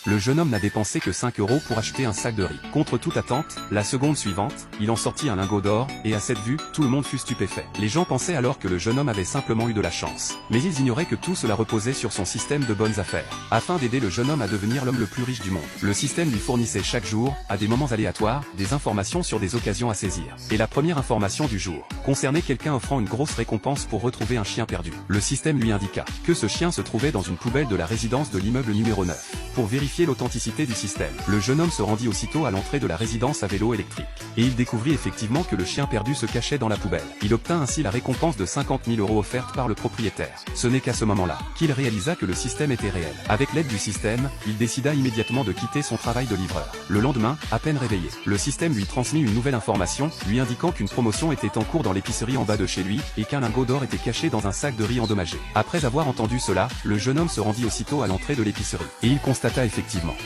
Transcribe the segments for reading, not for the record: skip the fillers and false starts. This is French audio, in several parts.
Le jeune homme n'a dépensé que 5 € pour acheter un sac de riz. Contre toute attente, la seconde suivante, il en sortit un lingot d'or, et à cette vue, tout le monde fut stupéfait. Les gens pensaient alors que le jeune homme avait simplement eu de la chance. Mais ils ignoraient que tout cela reposait sur son système de bonnes affaires. Afin d'aider le jeune homme à devenir l'homme le plus riche du monde, le système lui fournissait chaque jour, à des moments aléatoires, des informations sur des occasions à saisir. Et la première information du jour concernait quelqu'un offrant une grosse récompense pour retrouver un chien perdu. Le système lui indiqua que ce chien se trouvait dans une poubelle de la résidence de l'immeuble numéro 9. Pour vérifier l'authenticité du système, le jeune homme se rendit aussitôt à l'entrée de la résidence à vélo électrique. Et il découvrit effectivement que le chien perdu se cachait dans la poubelle. Il obtint ainsi la récompense de 50 000 € offerte par le propriétaire. Ce n'est qu'à ce moment-là qu'il réalisa que le système était réel. Avec l'aide du système, il décida immédiatement de quitter son travail de livreur. Le lendemain, à peine réveillé, le système lui transmit une nouvelle information, lui indiquant qu'une promotion était en cours dans l'épicerie en bas de chez lui, et qu'un lingot d'or était caché dans un sac de riz endommagé. Après avoir entendu cela, le jeune homme se rendit aussitôt à l'entrée de l'épicerie. Et il constata effectivement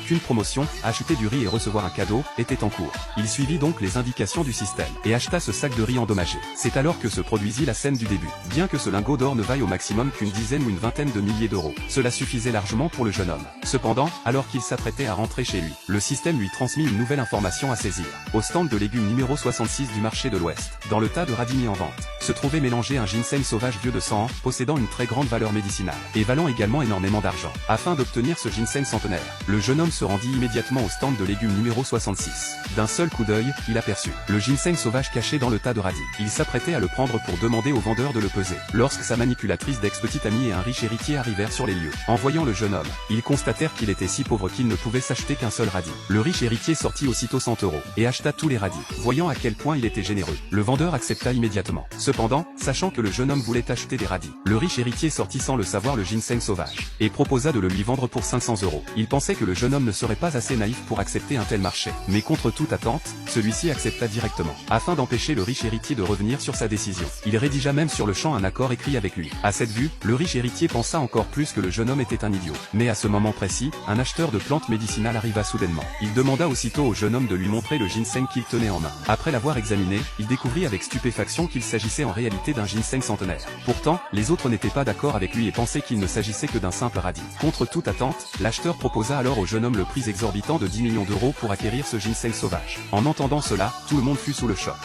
qu'une promotion, acheter du riz et recevoir un cadeau, était en cours. Il suivit donc les indications du système, et acheta ce sac de riz endommagé. C'est alors que se produisit la scène du début. Bien que ce lingot d'or ne vaille au maximum qu'une dizaine ou une vingtaine de milliers d'euros, cela suffisait largement pour le jeune homme. Cependant, alors qu'il s'apprêtait à rentrer chez lui, le système lui transmit une nouvelle information à saisir. Au stand de légumes numéro 66 du marché de l'Ouest, dans le tas de radis mis en vente, se trouvait mélangé un ginseng sauvage vieux de 100 ans, possédant une très grande valeur médicinale, et valant également énormément d'argent. Afin d'obtenir ce ginseng centenaire, le jeune homme se rendit immédiatement au stand de légumes numéro 66. D'un seul coup d'œil, il aperçut le ginseng sauvage caché dans le tas de radis. Il s'apprêtait à le prendre pour demander au vendeur de le peser, lorsque sa manipulatrice d'ex-petite amie et un riche héritier arrivèrent sur les lieux. En voyant le jeune homme, ils constatèrent qu'il était si pauvre qu'il ne pouvait s'acheter qu'un seul radis. Le riche héritier sortit aussitôt 100 € et acheta tous les radis. Voyant à quel point il était généreux, le vendeur accepta immédiatement. Cependant, sachant que le jeune homme voulait acheter des radis, le riche héritier sortit sans le savoir le ginseng sauvage, et proposa de le lui vendre pour 500 €. Il pensait que le jeune homme ne serait pas assez naïf pour accepter un tel marché, mais contre toute attente, celui-ci accepta directement. Afin d'empêcher le riche héritier de revenir sur sa décision, il rédigea même sur le champ un accord écrit avec lui. À cette vue, le riche héritier pensa encore plus que le jeune homme était un idiot. Mais à ce moment précis, un acheteur de plantes médicinales arriva soudainement. Il demanda aussitôt au jeune homme de lui montrer le ginseng qu'il tenait en main. Après l'avoir examiné, il découvrit avec stupéfaction qu'il s'agissait en réalité d'un ginseng centenaire. Pourtant, les autres n'étaient pas d'accord avec lui et pensaient qu'il ne s'agissait que d'un simple radis. Contre toute attente, l'acheteur proposa alors au jeune homme le prix exorbitant de 10 millions d'euros pour acquérir ce ginseng sauvage. En entendant cela, tout le monde fut sous le choc.